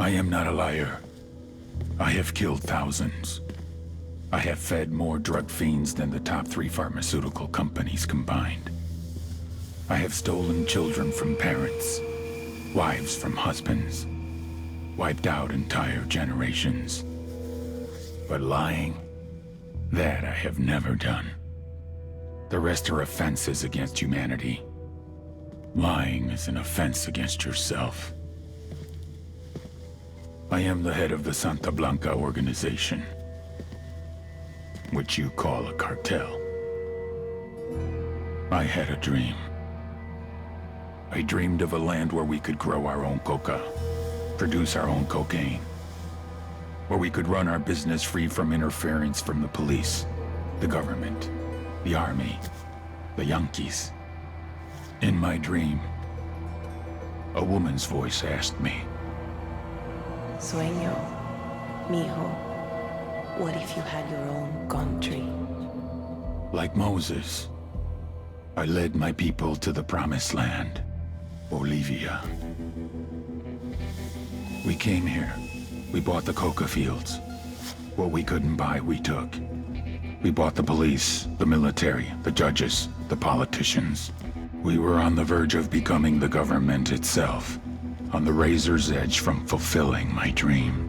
I am not a liar. I have killed thousands. I have fed more drug fiends than the top 3 pharmaceutical companies combined. I have stolen children from parents, wives from husbands, wiped out entire generations. But lying, that I have never done. The rest are offenses against humanity. Lying is an offense against yourself. I am the head of the Santa Blanca organization, which you call a cartel. I had a dream. I dreamed of a land where we could grow our own coca, produce our own cocaine, where we could run our business free from interference from the police, the government, the army, the Yankees. In my dream, a woman's voice asked me, Sueño, mijo, what if you had your own country? like Moses, I led my people to the promised land, Bolivia. We came here. We bought the coca fields. What we couldn't buy, we took. We bought the police, the military, the judges, the politicians. We were on the verge of becoming the government itself, on the razor's edge from fulfilling my dream.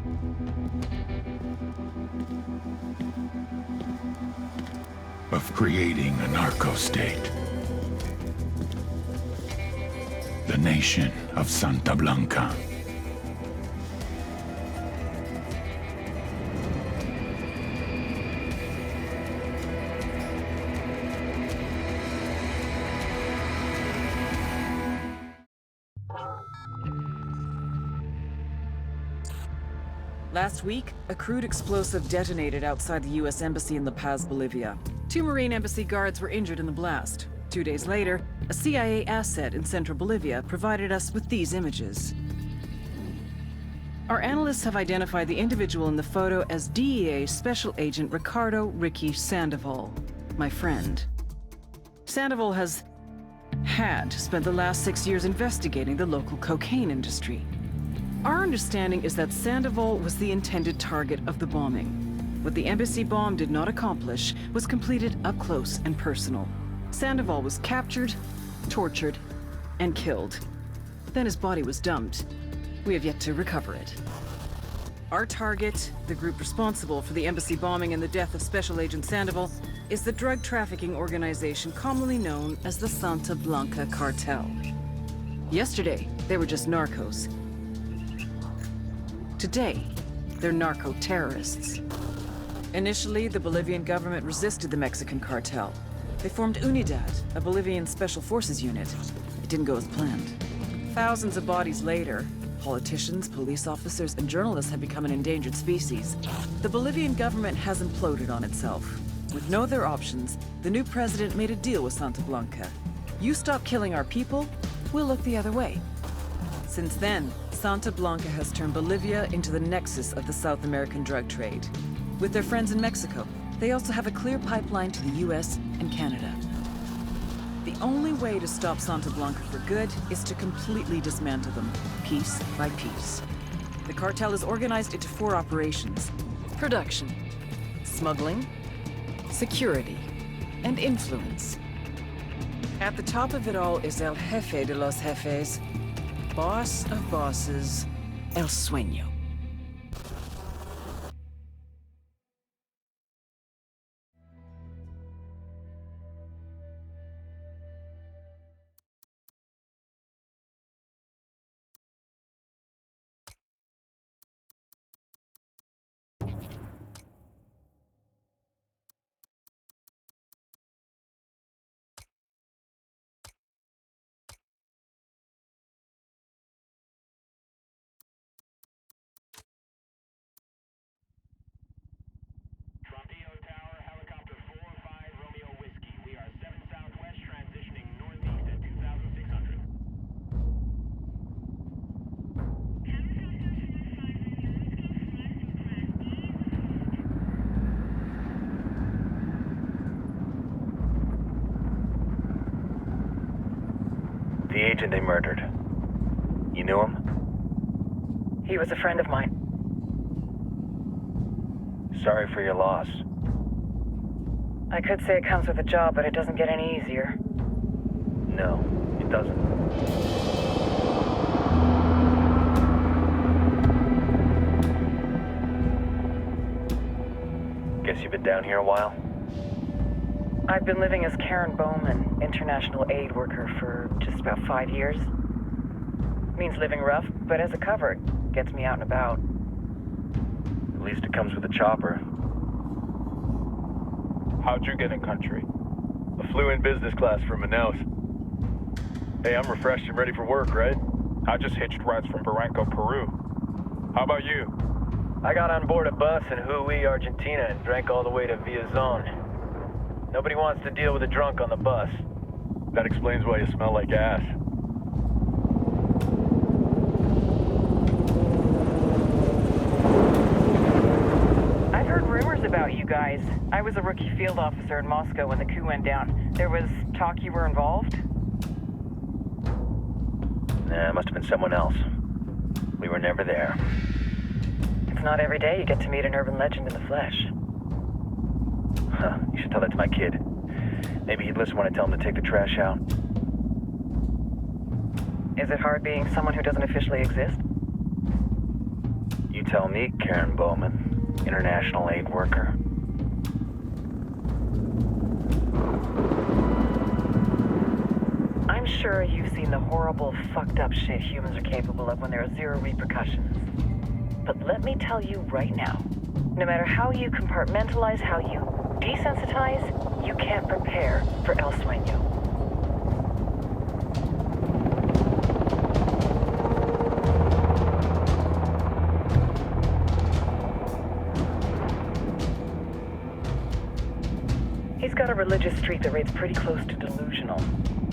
Of creating a narco-state. The nation of Santa Blanca. Last week, a crude explosive detonated outside the U.S. Embassy in La Paz, Bolivia. 2 Marine Embassy guards were injured in the blast. 2 days later, a CIA asset in central Bolivia provided us with these images. Our analysts have identified the individual in the photo as DEA Special Agent Ricardo Ricky Sandoval, my friend. Sandoval had spent the last 6 years investigating the local cocaine industry. Our understanding is that Sandoval was the intended target of the bombing. What the embassy bomb did not accomplish was completed up close and personal. Sandoval was captured, tortured, and killed. Then his body was dumped. We have yet to recover it. Our target, the group responsible for the embassy bombing and the death of Special Agent Sandoval, is the drug trafficking organization commonly known as the Santa Blanca Cartel. Yesterday, they were just narcos. Today, they're narco-terrorists. Initially, the Bolivian government resisted the Mexican cartel. They formed UNIDAD, a Bolivian special forces unit. It didn't go as planned. Thousands of bodies later, politicians, police officers, and journalists have become an endangered species. The Bolivian government has imploded on itself. With no other options, the new president made a deal with Santa Blanca. You stop killing our people, we'll look the other way. Since then, Santa Blanca has turned Bolivia into the nexus of the South American drug trade. With their friends in Mexico, they also have a clear pipeline to the US and Canada. The only way to stop Santa Blanca for good is to completely dismantle them, piece by piece. The cartel is organized into 4 operations: production, smuggling, security, and influence. At the top of it all is El Jefe de los Jefes, boss of bosses, El Sueño. The agent they murdered. You knew him? He was a friend of mine. Sorry for your loss. I could say it comes with a job, but it doesn't get any easier. No, it doesn't. Guess you've been down here a while? I've been living as Karen Bowman, international aid worker, for just about 5 years. Means living rough, but as a cover, it gets me out and about. At least it comes with a chopper. How'd you get in country? I flew in business class from Manaus. Hey, I'm refreshed and ready for work, right? I just hitched rides from Barranco, Peru. How about you? I got on board a bus in Hui, Argentina, and drank all the way to Villazon. Nobody wants to deal with a drunk on the bus. That explains why you smell like ass. I've heard rumors about you guys. I was a rookie field officer in Moscow when the coup went down. There was talk you were involved? Nah, it must have been someone else. We were never there. It's not every day you get to meet an urban legend in the flesh. Huh, you should tell that to my kid. Maybe he'd listen when I tell him to take the trash out. Is it hard being someone who doesn't officially exist? You tell me, Karen Bowman, international aid worker. I'm sure you've seen the horrible, fucked up shit humans are capable of when there are zero repercussions. But let me tell you right now, no matter how you compartmentalize, how you desensitize, you can't prepare for El Sueño. He's got a religious streak that rates pretty close to delusional.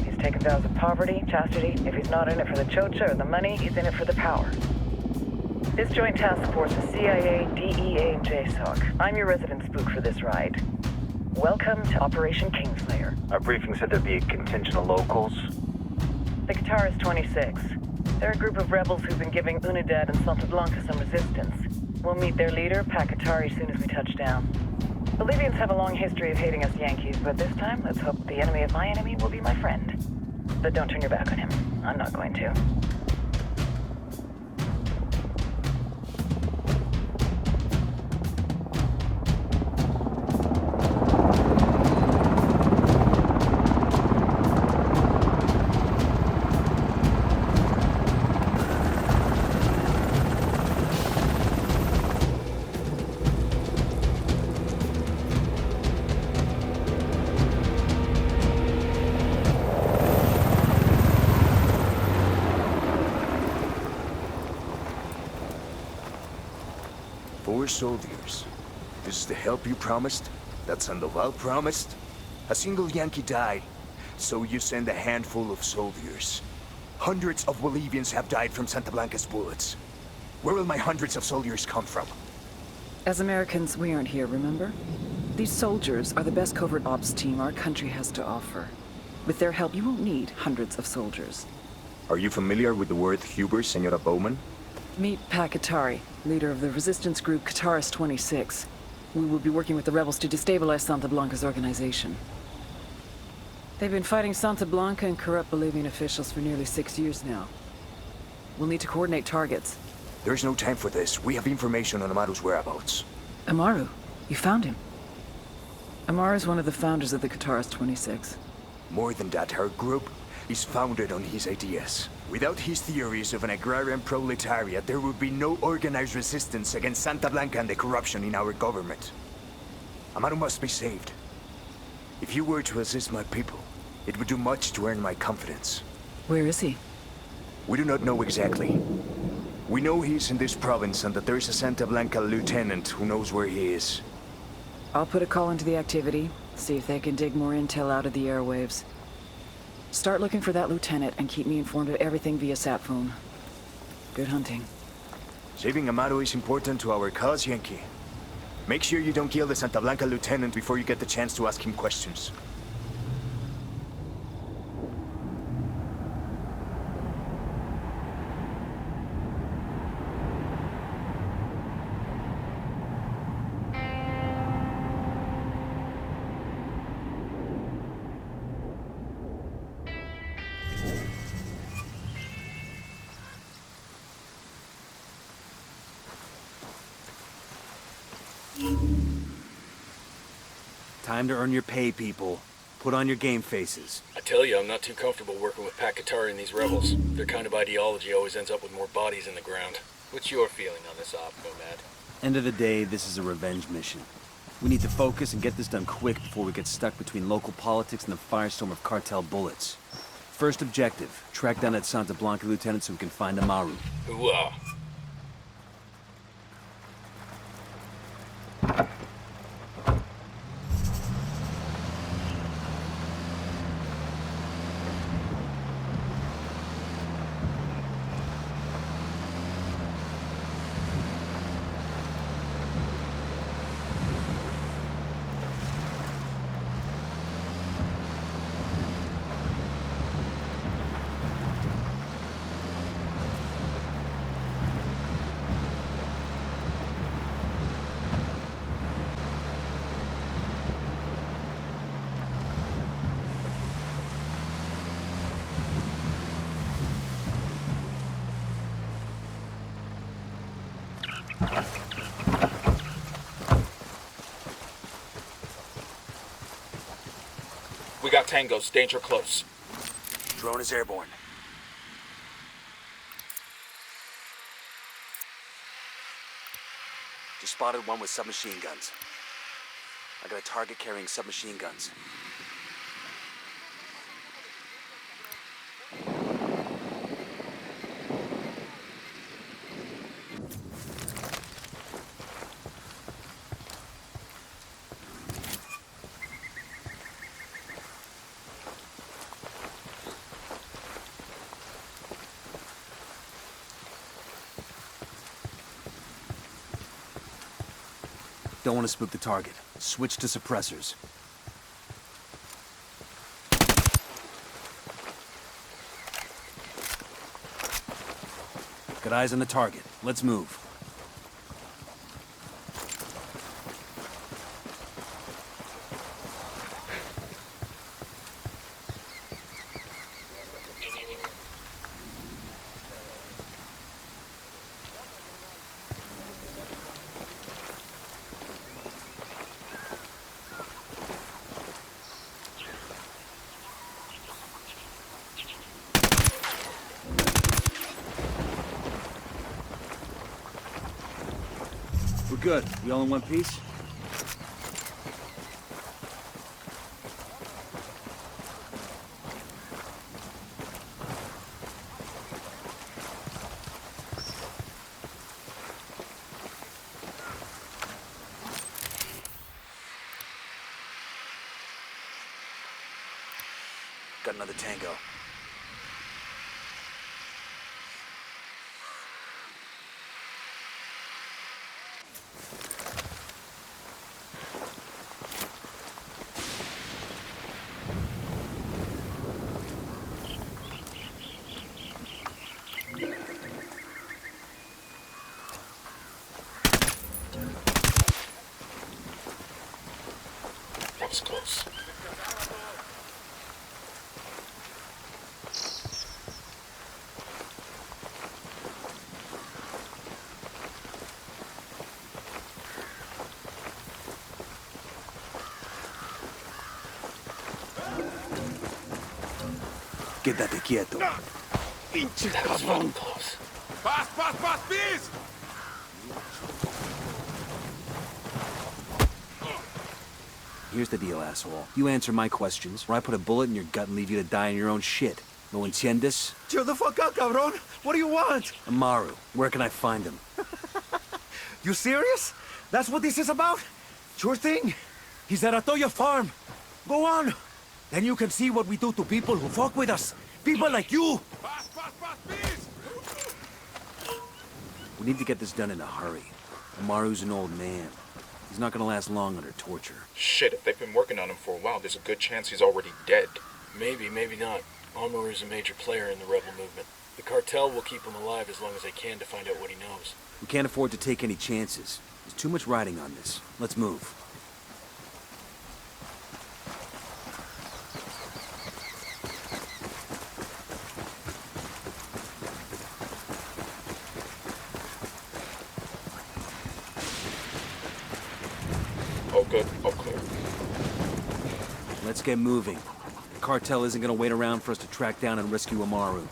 He's taken vows of poverty, chastity. If he's not in it for the chocha or the money, he's in it for the power. This joint task force is CIA, DEA, and JSOC. I'm your resident spook for this ride. Welcome to Operation Kingslayer. Our briefing said there'd be a contingent of locals. The Qatar 26. They're a group of rebels who've been giving Unidad and Santa Blanca some resistance. We'll meet their leader, Pakatari, soon as we touch down. Bolivians have a long history of hating us Yankees, but this time, let's hope the enemy of my enemy will be my friend. But don't turn your back on him. I'm not going to. Soldiers. This is the help you promised? That Sandoval promised? A single Yankee died, so you send a handful of soldiers. Hundreds of Bolivians have died from Santa Blanca's bullets. Where will my hundreds of soldiers come from? As Americans, we aren't here, remember? These soldiers are the best covert ops team our country has to offer. With their help, you won't need hundreds of soldiers. Are you familiar with the word Huber, Senora Bowman? Meet Pakatari, leader of the resistance group Qatar 26. We will be working with the rebels to destabilize Santa Blanca's organization. They've been fighting Santa Blanca and corrupt Bolivian officials for nearly 6 years now. We'll need to coordinate targets. There's no time for this. We have information on Amaru's whereabouts. Amaru? You found him? Amaru is one of the founders of the Qatar 26. More than that, our group is founded on his ideas. Without his theories of an agrarian proletariat, there would be no organized resistance against Santa Blanca and the corruption in our government. Amaru must be saved. If you were to assist my people, it would do much to earn my confidence. Where is he? We do not know exactly. We know he's in this province and that there is a Santa Blanca lieutenant who knows where he is. I'll put a call into the activity, see if they can dig more intel out of the airwaves. Start looking for that lieutenant and keep me informed of everything via sat phone. Good hunting. Saving Amaru is important to our cause, Yankee. Make sure you don't kill the Santa Blanca lieutenant before you get the chance to ask him questions. Time to earn your pay, people. Put on your game faces. I tell you, I'm not too comfortable working with Pakatari and these rebels. Their kind of ideology always ends up with more bodies in the ground. What's your feeling on this op, Nomad? End of the day, this is a revenge mission. We need to focus and get this done quick before we get stuck between local politics and the firestorm of cartel bullets. First objective, track down that Santa Blanca lieutenant so we can find Amaru. Hooah! We got tangos, danger close. Drone is airborne. Just spotted one with submachine guns. I got a target carrying submachine guns. Don't want to spook the target. Switch to suppressors. Got eyes on the target. Let's move. We're good. We all in one piece? Got another tango. That was close. Quédate quieto. That was fucking close. Pass, please! Here's the deal, asshole. You answer my questions, or I put a bullet in your gut and leave you to die in your own shit. ¿No entiendes? Chill the fuck out, cabron. What do you want? Amaru, where can I find him? You serious? That's what this is about? Sure thing. He's at Atoya Farm. Go on. Then you can see what we do to people who fuck with us. People like you. Pass, please! We need to get this done in a hurry. Amaru's an old man. He's not gonna last long under torture. Shit, if they've been working on him for a while, there's a good chance he's already dead. Maybe, maybe not. Amaru's a major player in the rebel movement. The cartel will keep him alive as long as they can to find out what he knows. We can't afford to take any chances. There's too much riding on this. Let's move. Oh, good. Oh, clear. Let's get moving. The cartel isn't gonna wait around for us to track down and rescue Amaru.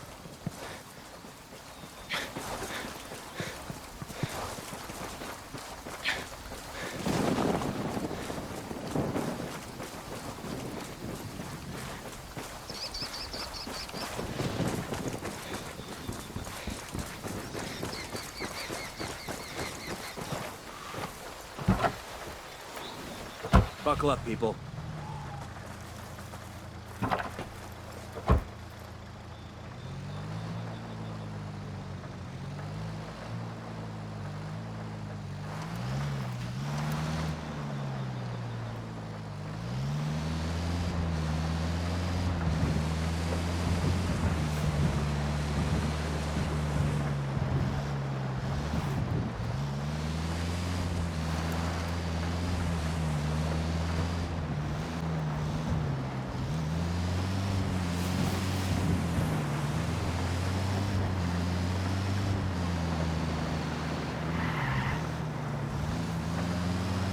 Buckle up, people.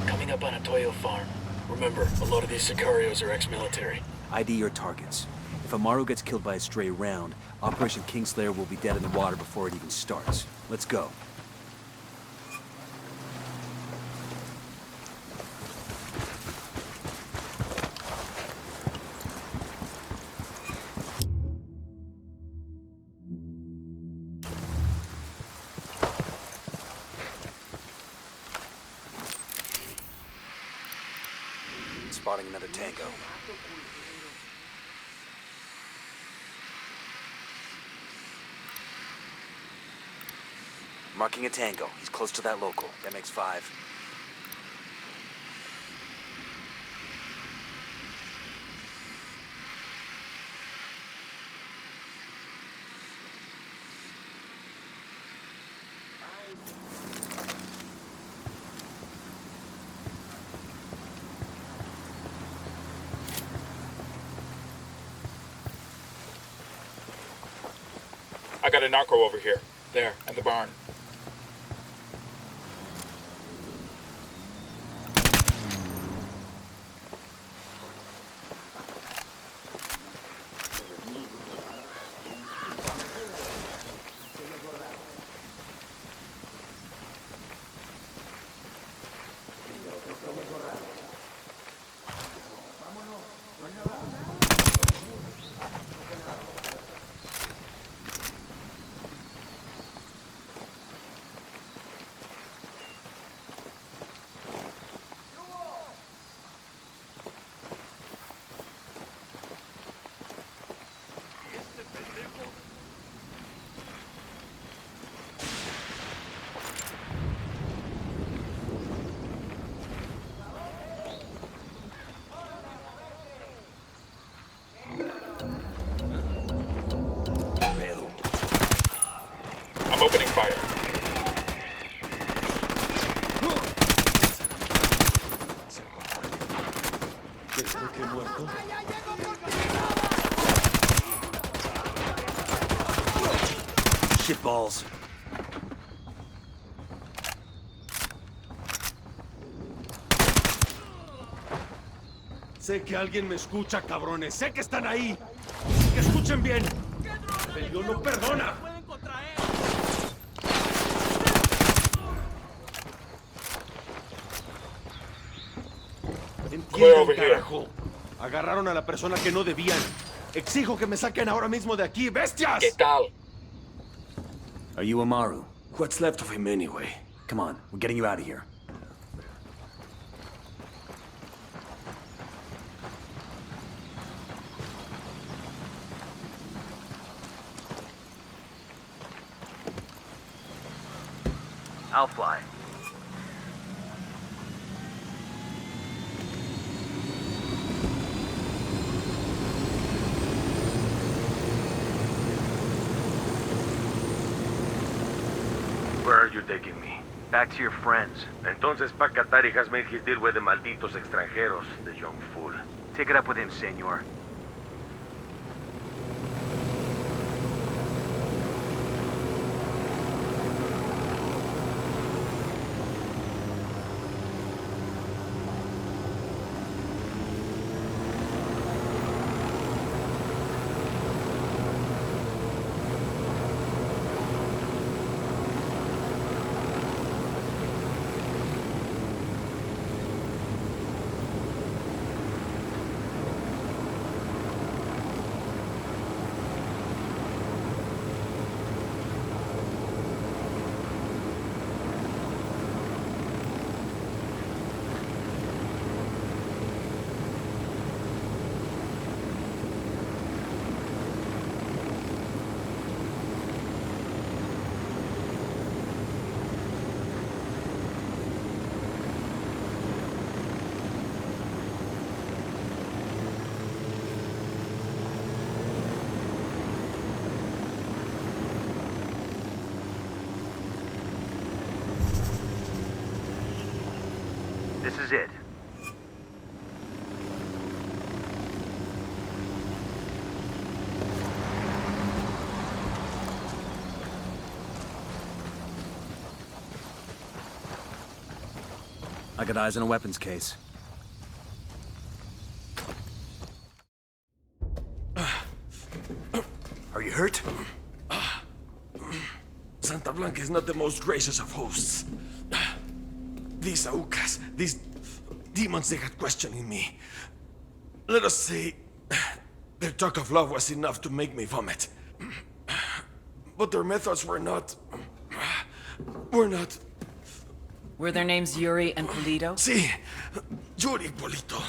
Coming up on a Toyo farm. Remember, a lot of these sicarios are ex-military. ID your targets. If Amaru gets killed by a stray round, Operation Kingslayer will be dead in the water before it even starts. Let's go. Spotting another tango. Marking a tango. He's close to that local. That makes 5. I got a narco over here. There, in the barn. I'm opening fire. Shitballs. Sé que alguien me escucha, cabrones. Sé que están ahí. Que escuchen bien. Rebelión no perdona. Entiendan, carajo. Agarraron a la persona que no debían. Exijo que me saquen ahora mismo de aquí, bestias. ¿Qué tal? Are you Amaru? What's left of him anyway? Come on, we're getting you out of here. I'll fly. Where are you taking me? Back to your friends. Entonces Pacatari has made his deal with the malditos extranjeros, the young fool. Take it up with him, senor. I got eyes on a weapons case. Are you hurt? Santa Blanca is not the most gracious of hosts. These Aucas, these demons they had questioning me. Let us say, their talk of love was enough to make me vomit. But their methods were not... Were their names Yuri and Polito? Si, Yuri Polito.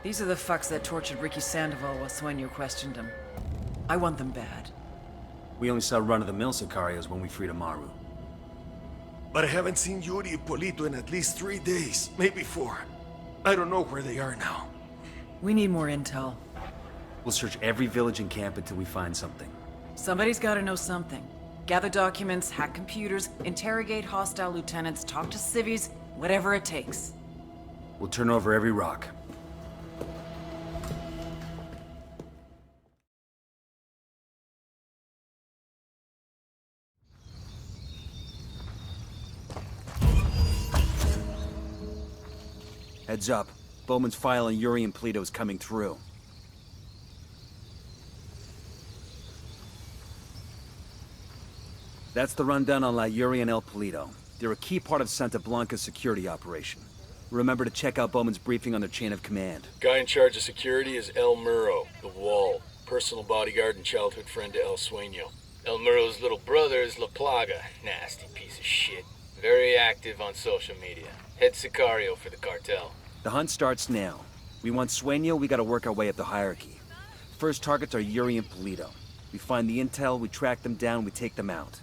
These are the fucks that tortured Ricky Sandoval while Sueño questioned him. I want them bad. We only saw run-of-the-mill Sicarios when we freed Amaru. But I haven't seen Yuri and Polito in at least 3 days, maybe 4. I don't know where they are now. We need more intel. We'll search every village and camp until we find something. Somebody's gotta know something. Gather documents, hack computers, interrogate hostile lieutenants, talk to civvies, whatever it takes. We'll turn over every rock. Heads up. Bowman's file on Yuri and Polito is coming through. That's the rundown on La Yuri and El Polito. They're a key part of Santa Blanca's security operation. Remember to check out Bowman's briefing on their chain of command. Guy in charge of security is El Muro, the Wall. Personal bodyguard and childhood friend to El Sueño. El Muro's little brother is La Plaga. Nasty piece of shit. Very active on social media. Head Sicario for the cartel. The hunt starts now. We want Sueño, we gotta work our way up the hierarchy. First targets are Yuri and Polito. We find the intel, we track them down, we take them out.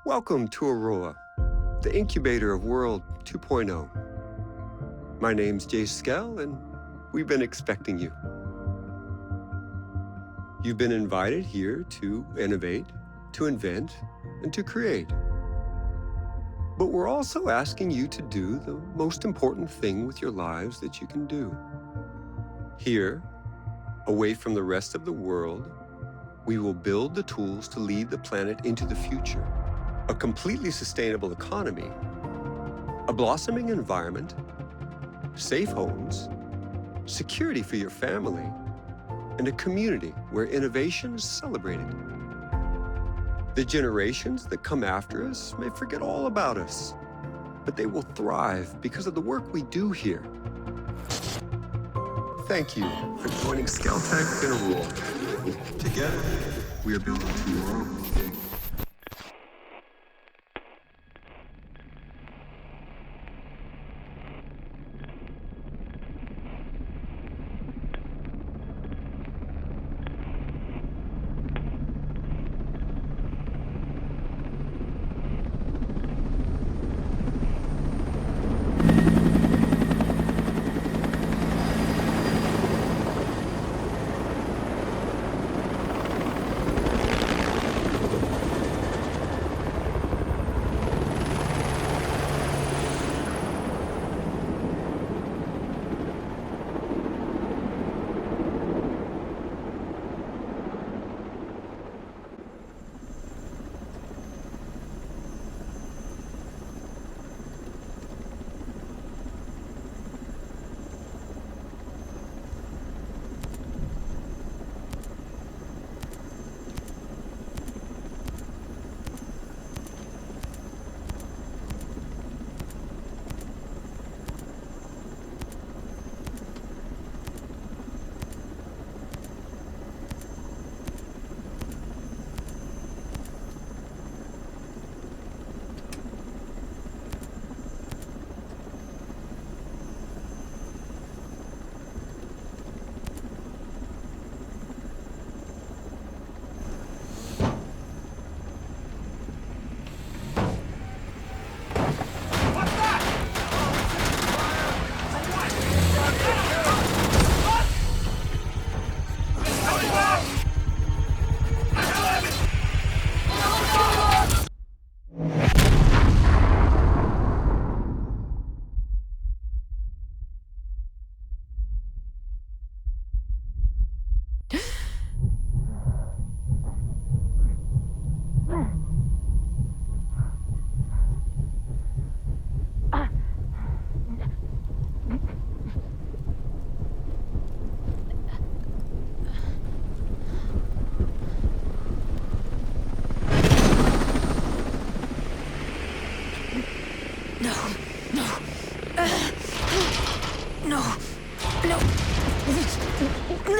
Welcome to Aurora, the incubator of World 2.0. My name's Jay Skell, and we've been expecting you. You've been invited here to innovate, to invent, and to create. But we're also asking you to do the most important thing with your lives that you can do. Here, away from the rest of the world, we will build the tools to lead the planet into the future. A completely sustainable economy, a blossoming environment, safe homes, security for your family, and a community where innovation is celebrated. The generations that come after us may forget all about us, but they will thrive because of the work we do here. Thank you for joining Skeltech and Aurora. Together, we are building tomorrow.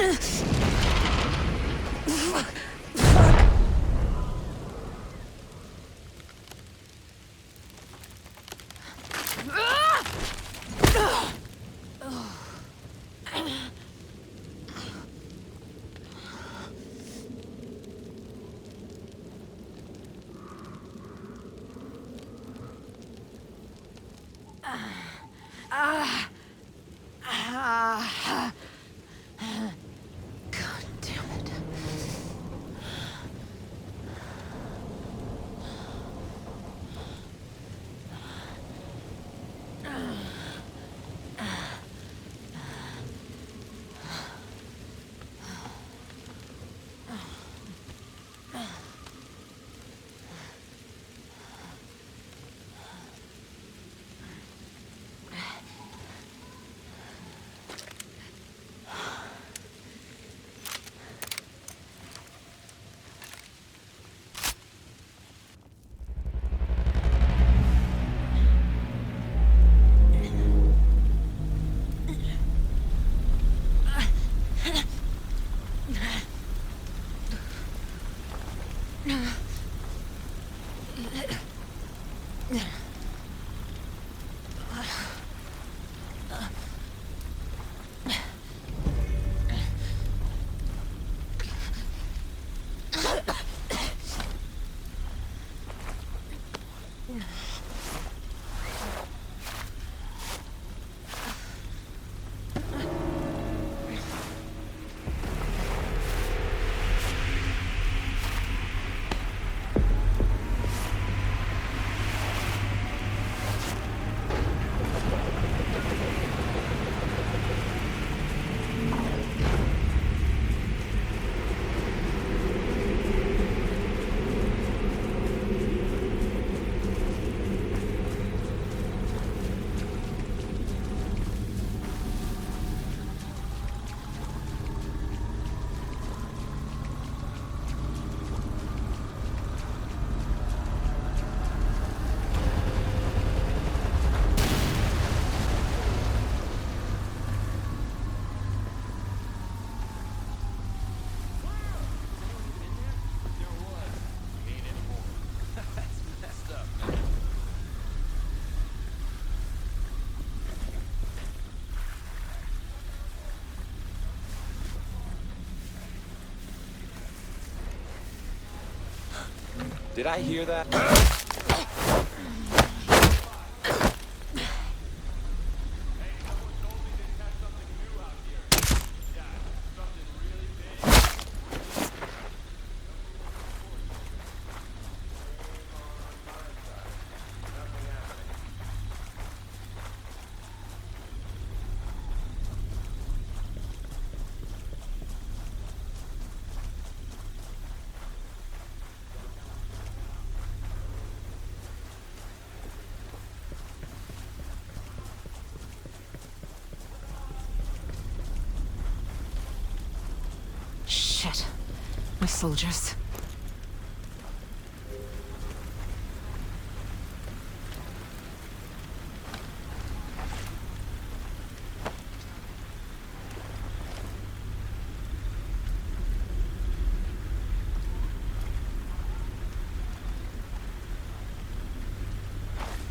God damn it. Did I hear that? Shit. My soldiers.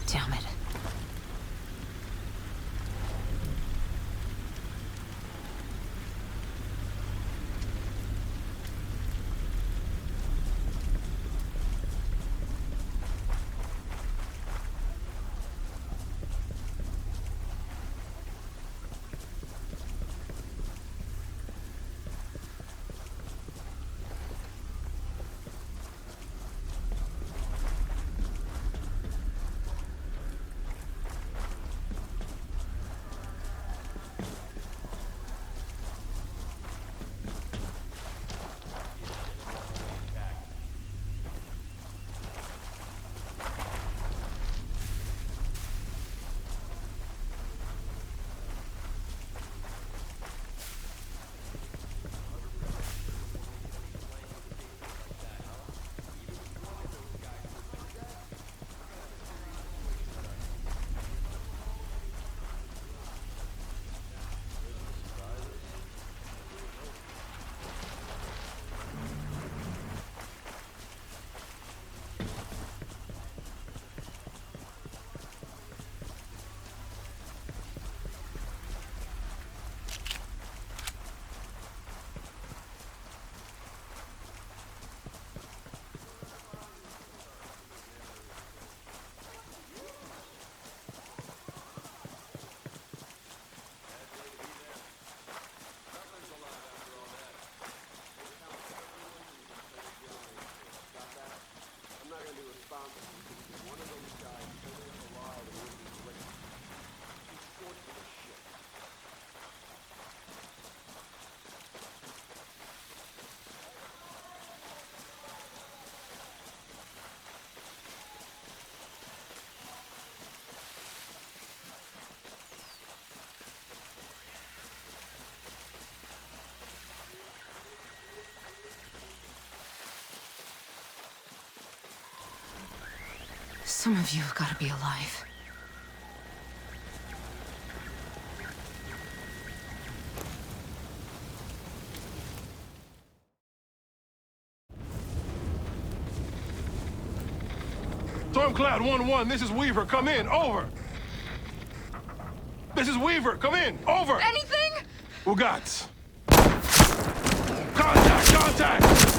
Damn it. Some of you have got to be alive. Stormcloud 1-1, this is Weaver. Come in. Over. This is Weaver. Come in. Over. Anything? Ugats. Contact! Contact!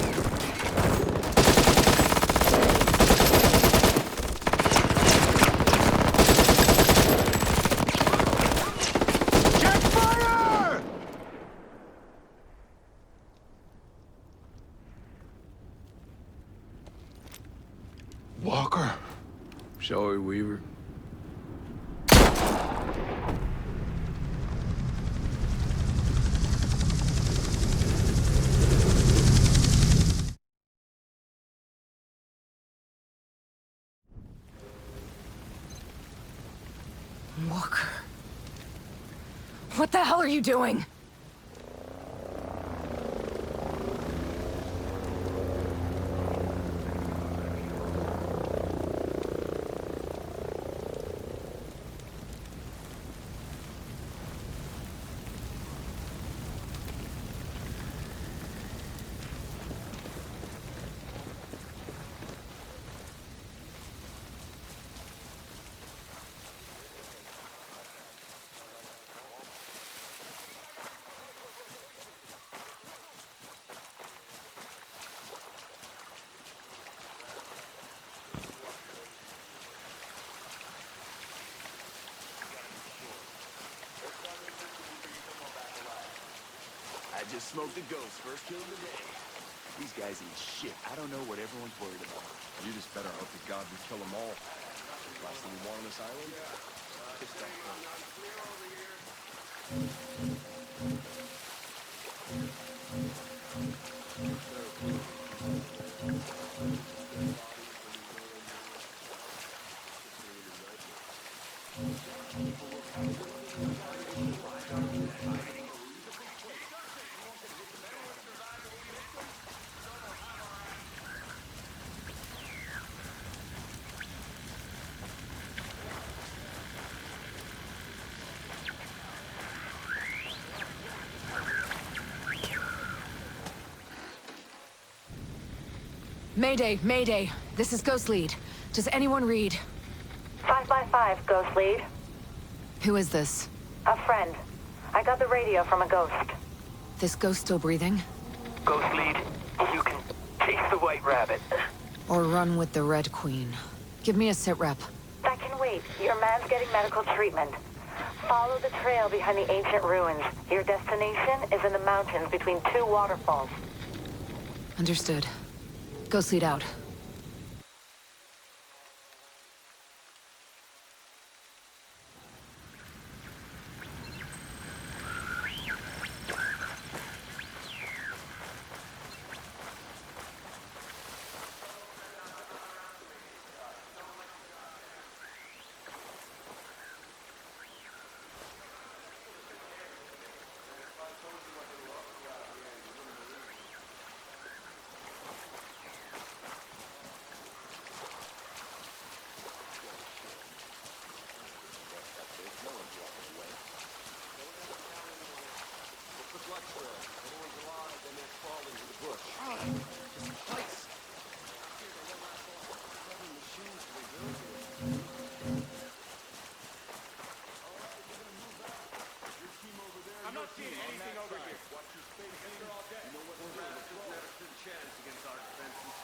Walker. Shall we, Weaver? Walker. What the hell are you doing? I just smoked a ghost. First kill of the day. These guys ain't shit. I don't know what everyone's worried about. You just better hope to God we kill them all. Last thing we want on this island? Pissed off. Mayday, Mayday. This is Ghost Lead. Does anyone read? 5x5, Ghost Lead. Who is this? A friend. I got the radio from a ghost. This ghost still breathing? Ghost Lead, you can chase the White Rabbit. Or run with the Red Queen? Give me a sit rep. That can wait. Your man's getting medical treatment. Follow the trail behind the ancient ruins. Your destination is in the mountains between two waterfalls. Understood. Ghost Lead out. I'm not seeing anything over here. Watch your space. They're all dead. You know what? We're not a good chance against our defenses.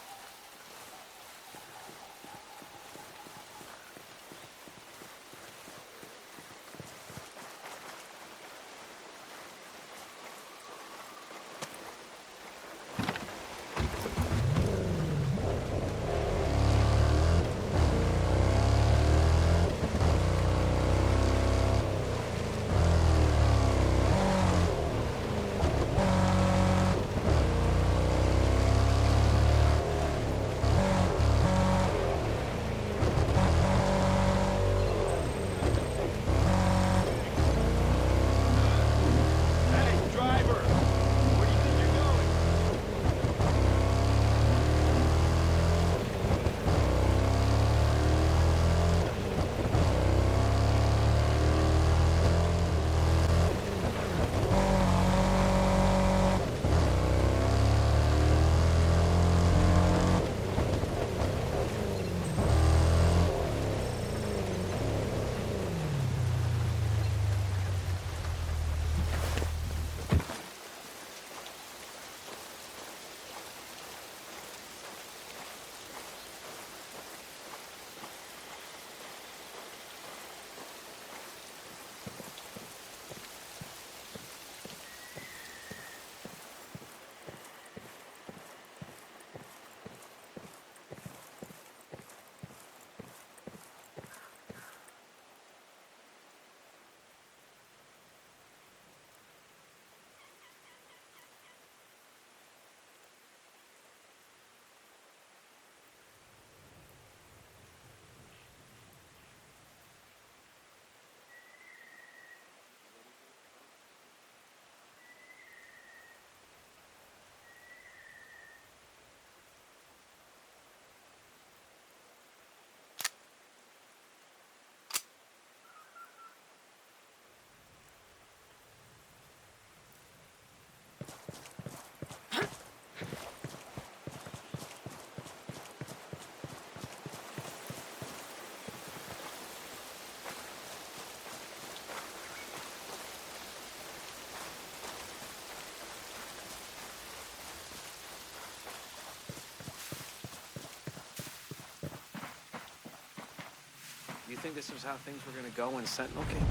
think this was how things were gonna go when Sentinel came in?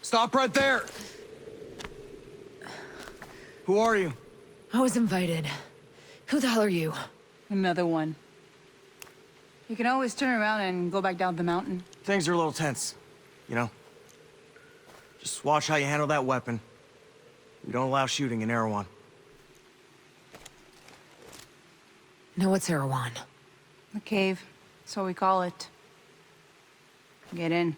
Stop right there! Who are you? I was invited. Who the hell are you? Another one. You can always turn around and go back down the mountain. Things are a little tense, you know? Just watch how you handle that weapon. We don't allow shooting in Erewhon. No, what's Erewhon? The cave. That's what we call it. Get in.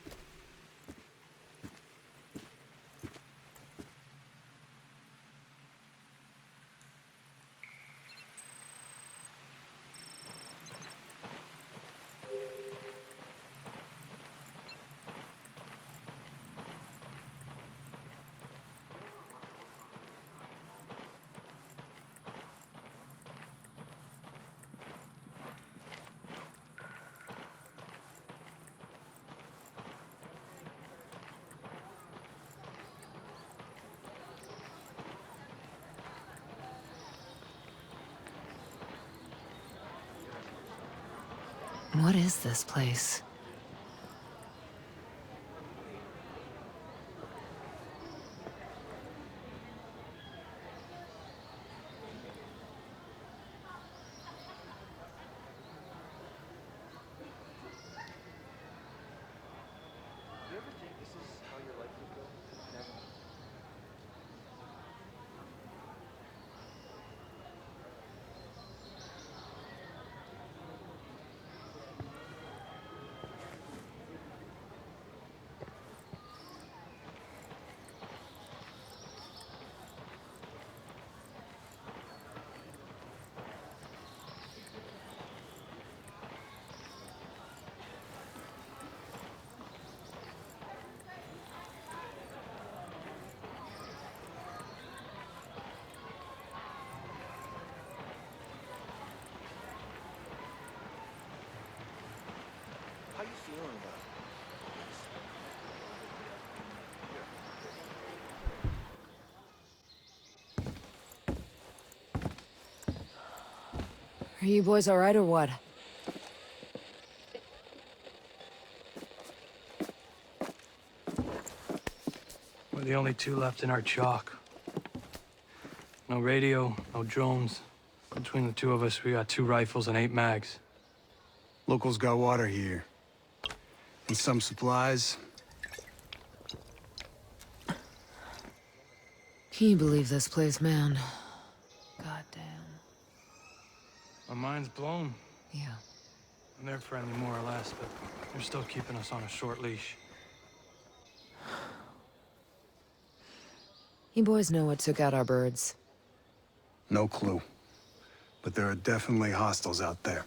What is this place? How you feeling about Are you boys all right or what? We're the only two left in our chalk. No radio, no drones. Between the two of us, we got 2 rifles and 8 mags. Locals got water here. And some supplies. Can you believe this place, man? Goddamn. My mind's blown. Yeah. And they're friendly more or less, but they're still keeping us on a short leash. You boys know what took out our birds? No clue. But there are definitely hostiles out there.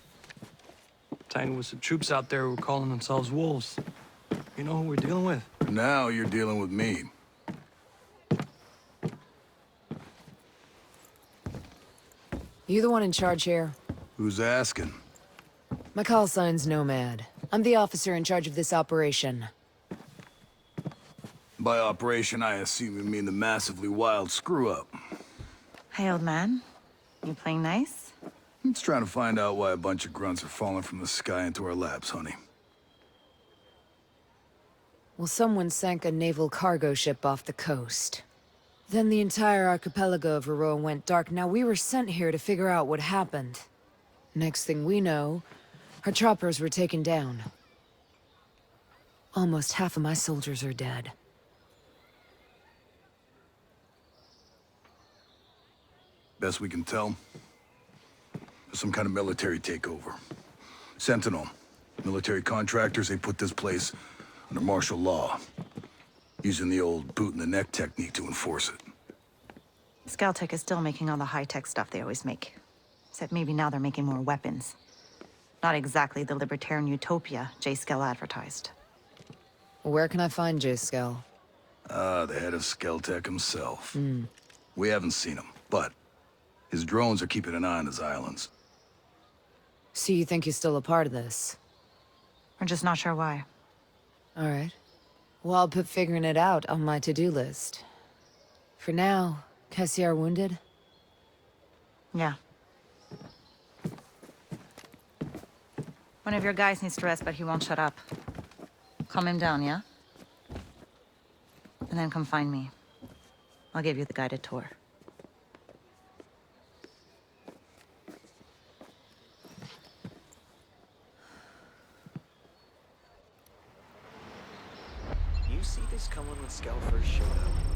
Tiny with some troops out there who were calling themselves wolves. You know who we're dealing with? Now you're dealing with me. You the one in charge here? Who's asking? My call sign's Nomad. I'm the officer in charge of this operation. By operation, I assume you mean the massively wild screw-up. Hey, old man. You playing nice? I'm just trying to find out why a bunch of grunts are falling from the sky into our laps, honey. Well, someone sank a naval cargo ship off the coast. Then the entire archipelago of Aroa went dark. Now we were sent here to figure out what happened. Next thing we know, our choppers were taken down. Almost half of my soldiers are dead. Best we can tell, there's some kind of military takeover. Sentinel, military contractors, they put this place under martial law, using the old boot-in-the-neck technique to enforce it. Scaltech is still making all the high-tech stuff they always make. Except maybe now they're making more weapons. Not exactly the libertarian utopia J. Skell advertised. Where can I find J. Skell? The head of Skeltech himself. We haven't seen him, but his drones are keeping an eye on his islands. So you think he's still a part of this? We're just not sure why. All right. Well, I'll put figuring it out on my to-do list. For now, Cassiar wounded? Yeah. One of your guys needs to rest, but he won't shut up. Calm him down, yeah? And then come find me. I'll give you the guided tour. You see this coming when Scout first showed up?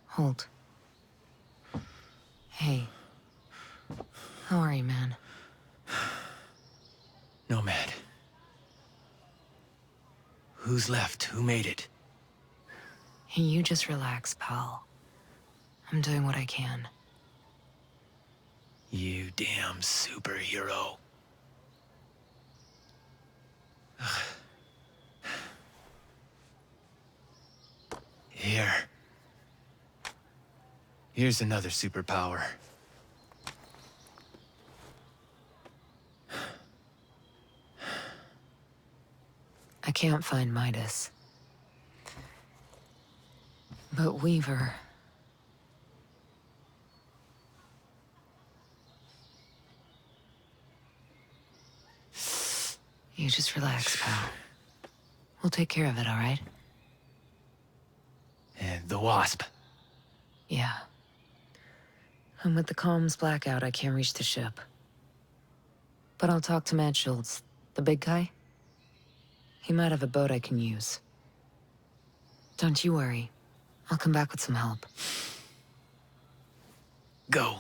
Hold. Hey. How are you, man? Nomad. Who's left? Who made it? Hey, you just relax, pal. I'm doing what I can. You damn superhero. Here's another superpower. I can't find Midas. But Weaver... You just relax, pal. We'll take care of it, all right? And the Wasp. Yeah. And with the comms blackout, I can't reach the ship. But I'll talk to Matt Schultz, the big guy. He might have a boat I can use. Don't you worry. I'll come back with some help. Go.